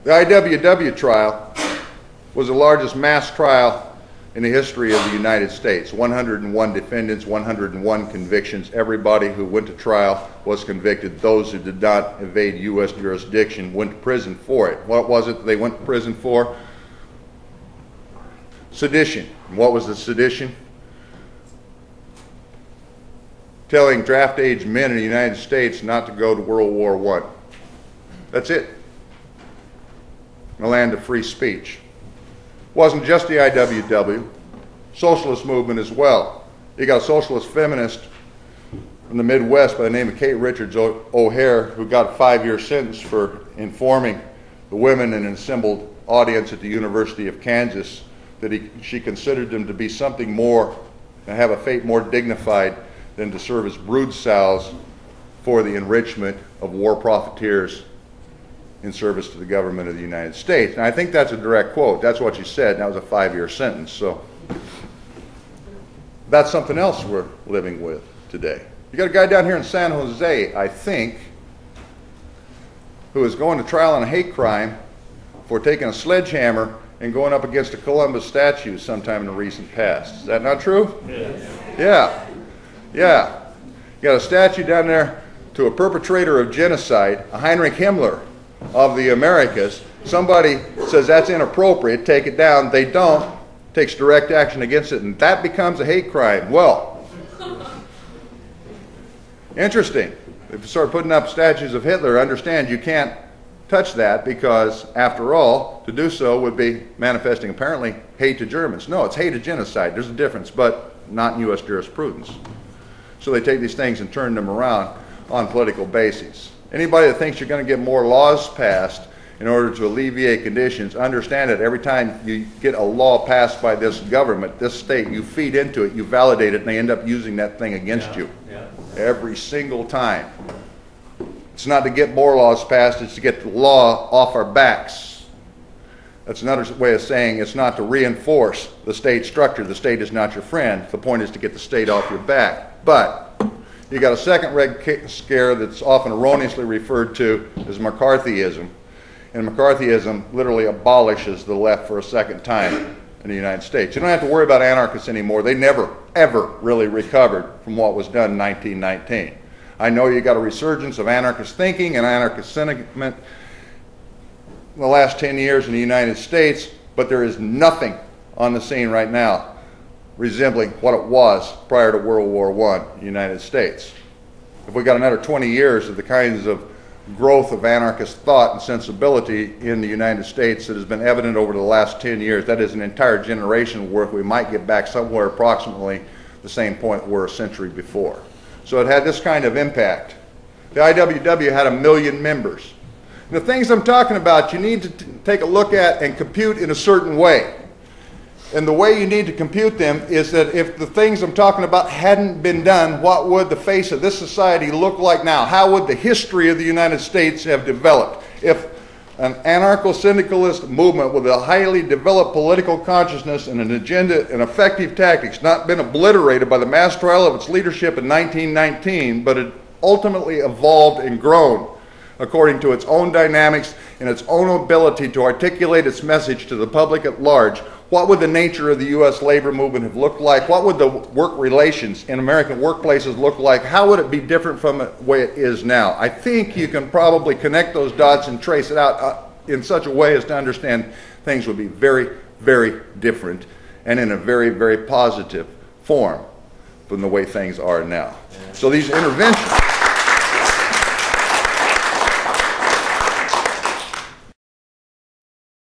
The IWW trial was the largest mass trial in the history of the United States. 101 defendants, 101 convictions. Everybody who went to trial was convicted. Those who did not evade U.S. jurisdiction went to prison for it. What was it they went to prison for? Sedition. And what was the sedition? Telling draft-age men in the United States not to go to World War I. That's it. In the land of free speech. Wasn't just the IWW, socialist movement as well. You got a socialist feminist from the Midwest by the name of Kate Richards O'Hare, who got a 5-year sentence for informing the women in an assembled audience at the University of Kansas that she considered them to be something more and have a fate more dignified than to serve as brood sows for the enrichment of war profiteers in service to the government of the United States. And I think that's a direct quote. That's what she said, and that was a 5-year sentence. So that's something else we're living with today. You got a guy down here in San Jose, I think, who is going to trial on a hate crime for taking a sledgehammer and going up against a Columbus statue sometime in the recent past. Is that not true? Yes. Yeah. You got a statue down there to a perpetrator of genocide, a Heinrich Himmler of the Americas. Somebody says that's inappropriate, take it down. They don't, takes direct action against it, and that becomes a hate crime. Well, interesting. If you start putting up statues of Hitler, understand you can't touch that because, after all, to do so would be manifesting apparently hate to Germans. No, it's hate to genocide. There's a difference, but not in U.S. jurisprudence. So they take these things and turn them around on political bases. Anybody that thinks you're going to get more laws passed in order to alleviate conditions, understand that every time you get a law passed by this government, this state, you feed into it, you validate it, and they end up using that thing against you. Every single time. It's not to get more laws passed, it's to get the law off our backs. That's another way of saying it's not to reinforce the state structure. The state is not your friend. The point is to get the state off your back. But you got a second Red Scare that's often erroneously referred to as McCarthyism. And McCarthyism literally abolishes the left for a second time in the United States. You don't have to worry about anarchists anymore. They never, ever really recovered from what was done in 1919. I know you got a resurgence of anarchist thinking and anarchist sentiment in the last 10 years in the United States, but there is nothing on the scene right now resembling what it was prior to World War I in the United States. If we got another 20 years of the kinds of growth of anarchist thought and sensibility in the United States that has been evident over the last 10 years, that is an entire generation worth, we might get back somewhere approximately the same point we were a century before. So it had this kind of impact. The IWW had 1 million members. And the things I'm talking about, you need to take a look at and compute in a certain way. And the way you need to compute them is that if the things I'm talking about hadn't been done, what would the face of this society look like now? How would the history of the United States have developed? If an anarcho-syndicalist movement with a highly developed political consciousness and an agenda and effective tactics not been obliterated by the mass trial of its leadership in 1919, but it ultimately evolved and grown according to its own dynamics and its own ability to articulate its message to the public at large, what would the nature of the U.S. labor movement have looked like? What would the work relations in American workplaces look like? How would it be different from the way it is now? I think you can probably connect those dots and trace it out in such a way as to understand things would be very, very different and in a very, very positive form from the way things are now. So these interventions...